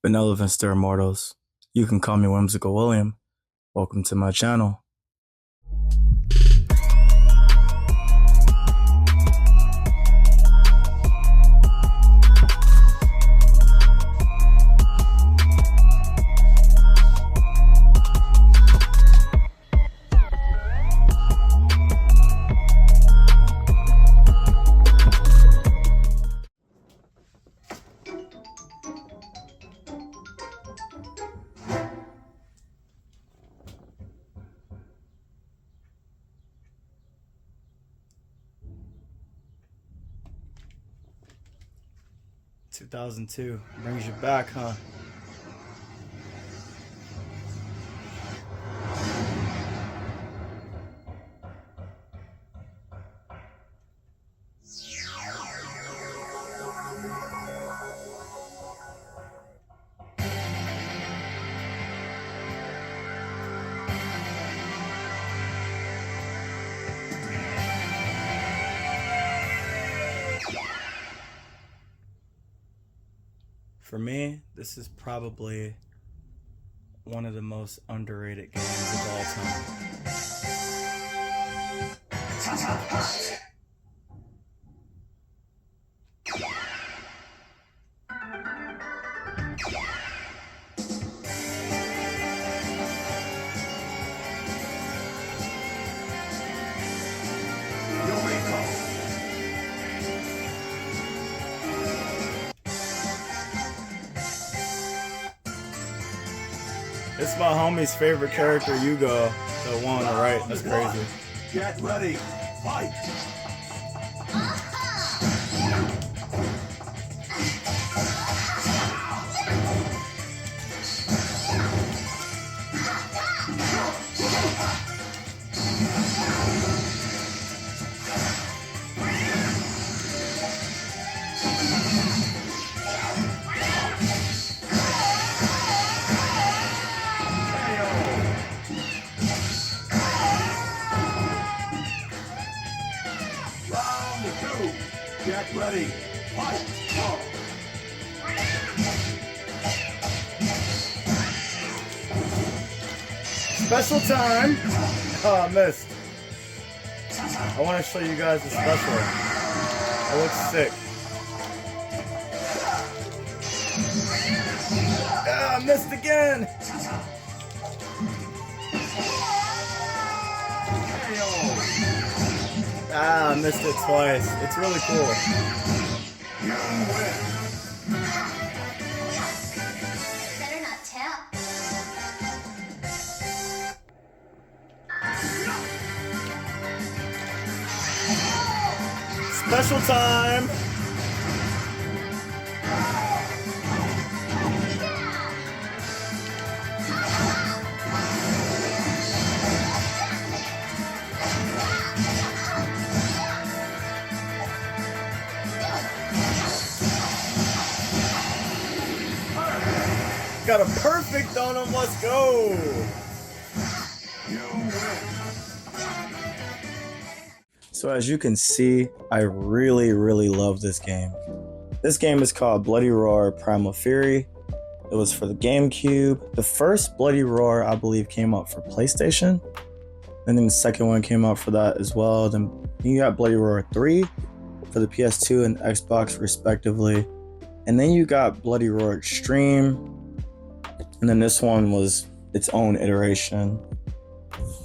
Benevolence to Immortals. You can call me Whimsical William. Welcome to my channel. "2002 brings you back, huh?" For me, this is probably one of the most underrated games of all time. It's my homie's favorite character, Yugo, the one on the right. That's crazy. Get ready, fight! Get ready, fight! Special time! Oh, I missed. I want to show you guys the special. It looks sick. Ah, I missed again! Ah, I missed it twice. It's really cool. Better not tell. Special time! Got a perfect on him, let's go! So as you can see, I really love this game. This game is called Bloody Roar Primal Fury. It was for the GameCube. The first Bloody Roar, I believe, came out for PlayStation. And then the second one came out for that as well. Then you got Bloody Roar 3 for the PS2 and Xbox respectively. And then you got Bloody Roar Extreme. And then this one was its own iteration.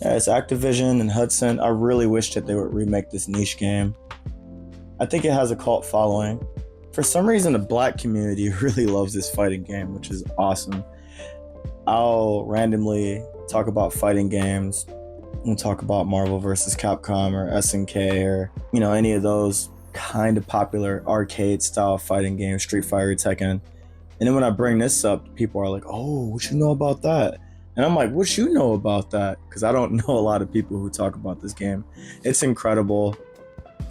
Yeah, it's Activision and Hudson. I really wish that they would remake this niche game. I think it has a cult following. For some reason, the black community really loves this fighting game, which is awesome. I'll randomly talk about fighting games. We'll talk about Marvel vs. Capcom or SNK or, any of those kind of popular arcade style fighting games, Street Fighter, Tekken. And then when I bring this up, people are like, "Oh, what you know about that?" And I'm like, "What you know about that?" Because I don't know a lot of people who talk about this game. It's incredible.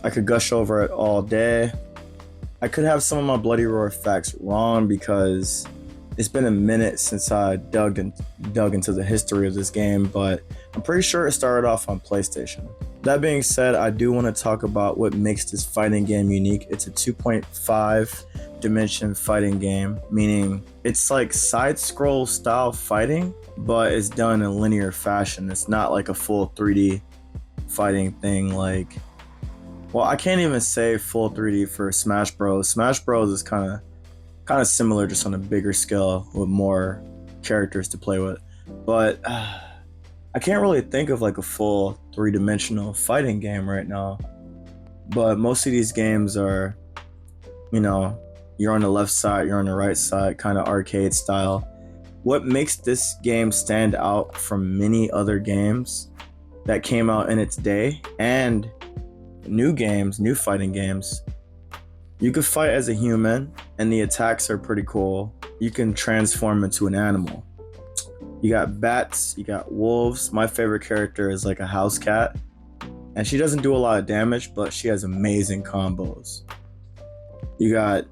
I could gush over it all day. I could have some of my Bloody Roar facts wrong because it's been a minute since I dug into the history of this game, but I'm pretty sure it started off on PlayStation. That being said, I do want to talk about what makes this fighting game unique. It's a 2.5 dimension fighting game, meaning it's like side scroll style fighting, but it's done in linear fashion. It's not like a full 3D fighting thing. Like, well, I can't even say full 3D for Smash Bros. Smash Bros is kind of similar, just on a bigger scale with more characters to play with. But I can't really think of like a full three-dimensional fighting game right now. But most of these games are, you know, you're on the left side, you're on the right side, kind of arcade style. What makes this game stand out from many other games that came out in its day and new games, new fighting games, you could fight as a human and the attacks are pretty cool. You can transform into an animal. You got bats, you got wolves. My favorite character is like a house cat, and she doesn't do a lot of damage, but she has amazing combos. You got,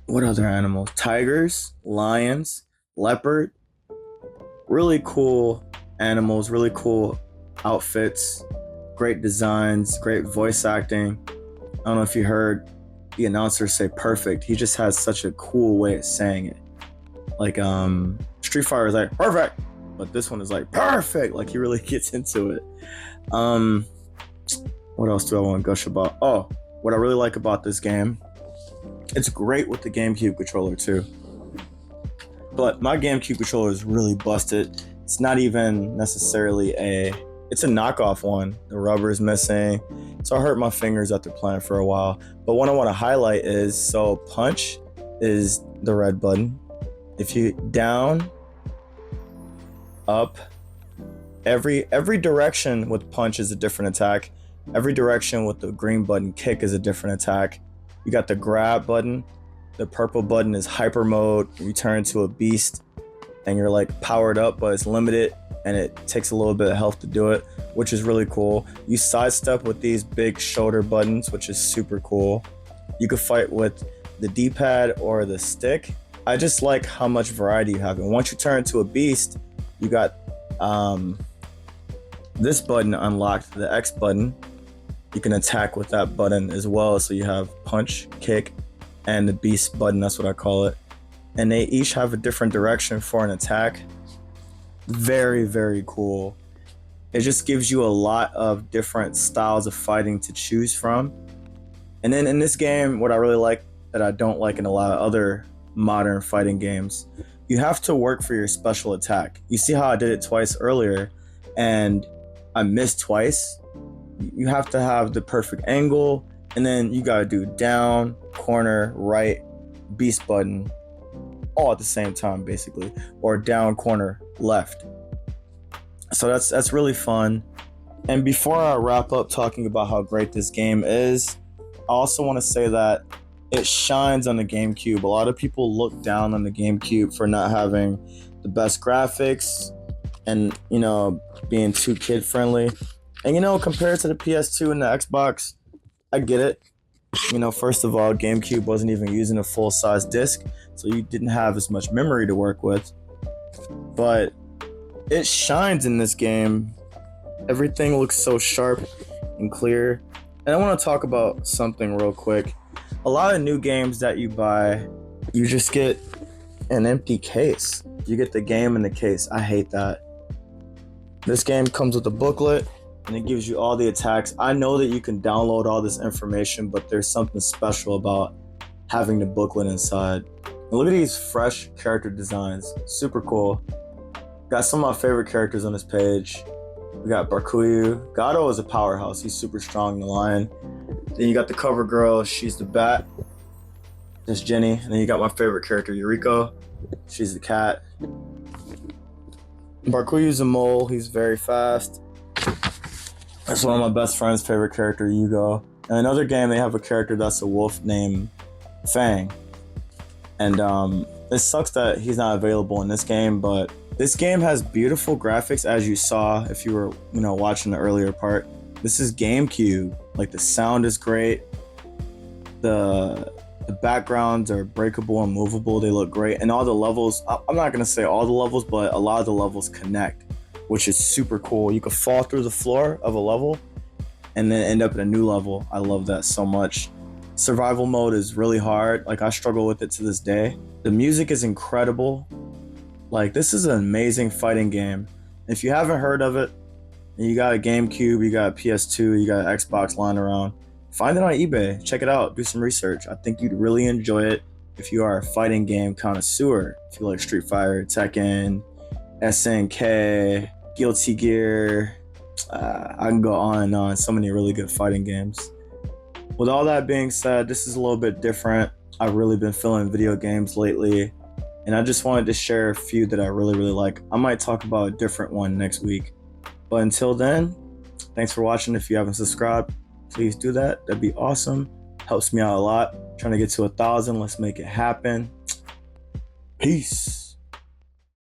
what other animals? Tigers, lions, leopard. Really cool animals, really cool outfits, great designs, great voice acting. I don't know if you heard the announcer say perfect. He just has such a cool way of saying it. Like Street Fighter is like perfect, but this one is like perfect. Like he really gets into it. What else do I want to gush about? Oh, what I really like about this game, it's great with the GameCube controller too. But my GameCube controller is really busted. It's not even necessarily it's a knockoff one. The rubber is missing. So I hurt my fingers after playing for a while. But what I want to highlight is, so punch is the red button. If you down, up, every direction with punch is a different attack. Every direction with the green button kick is a different attack. You got the grab button. The purple button is hyper mode. You turn into a beast and you're like powered up, but it's limited and it takes a little bit of health to do it, which is really cool. You sidestep with these big shoulder buttons, which is super cool. You could fight with the D-pad or the stick. I just like how much variety you have. And once you turn into a beast, you got this button unlocked, the X button. You can attack with that button as well. So you have punch, kick, and the beast button, that's what I call it. And they each have a different direction for an attack. Very, very cool. It just gives you a lot of different styles of fighting to choose from. And then in this game, what I really like that I don't like in a lot of other modern fighting games, you have to work for your special attack. You see how I did it twice earlier and I missed twice? You have to have the perfect angle, and then you gotta do down, corner, right, beast button, all at the same time basically, or down, corner, left. So that's really fun. And before I wrap up talking about how great this game is, I also want to say that it shines on the GameCube. A lot of people look down on the GameCube for not having the best graphics and, you know, being too kid friendly. And, you know, compared to the PS2 and the Xbox, I get it. You know, first of all, GameCube wasn't even using a full-size disc, so you didn't have as much memory to work with. But it shines in this game. Everything looks so sharp and clear. And I want to talk about something real quick. A lot of new games that you buy, you just get an empty case. You get the game in the case. I hate that. This game comes with a booklet and it gives you all the attacks. I know that you can download all this information, but there's something special about having the booklet inside. And look at these fresh character designs. Super cool. Got some of my favorite characters on this page. We got Barkuyu. Gato is a powerhouse. He's super strong, the lion. Then you got the cover girl. She's the bat. That's Jenny. And then you got my favorite character, Yuriko. She's the cat. Barkuyu's a mole. He's very fast. That's one of my best friend's favorite character, Yugo. In another game, they have a character that's a wolf named Fang. And it sucks that he's not available in this game, but this game has beautiful graphics, as you saw if you were, you know, watching the earlier part. This is GameCube. Like, the sound is great. The backgrounds are breakable and movable. They look great. And all the levels, I'm not going to say all the levels, but a lot of the levels connect, which is super cool. You could fall through the floor of a level and then end up in a new level. I love that so much. Survival mode is really hard. Like I struggle with it to this day. The music is incredible. Like this is an amazing fighting game. If you haven't heard of it, and you got a GameCube, you got a PS2, you got an Xbox lying around, find it on eBay. Check it out. Do some research. I think you'd really enjoy it if you are a fighting game connoisseur. If you like Street Fighter, Tekken, SNK, Guilty Gear, I can go on and on. So many really good fighting games. With all that being said, this is a little bit different. I've really been feeling video games lately, and I just wanted to share a few that I really, really like. I might talk about a different one next week. But until then, thanks for watching. If you haven't subscribed, please do that. That'd be awesome. Helps me out a lot. Trying to get to 1,000. Let's make it happen. Peace.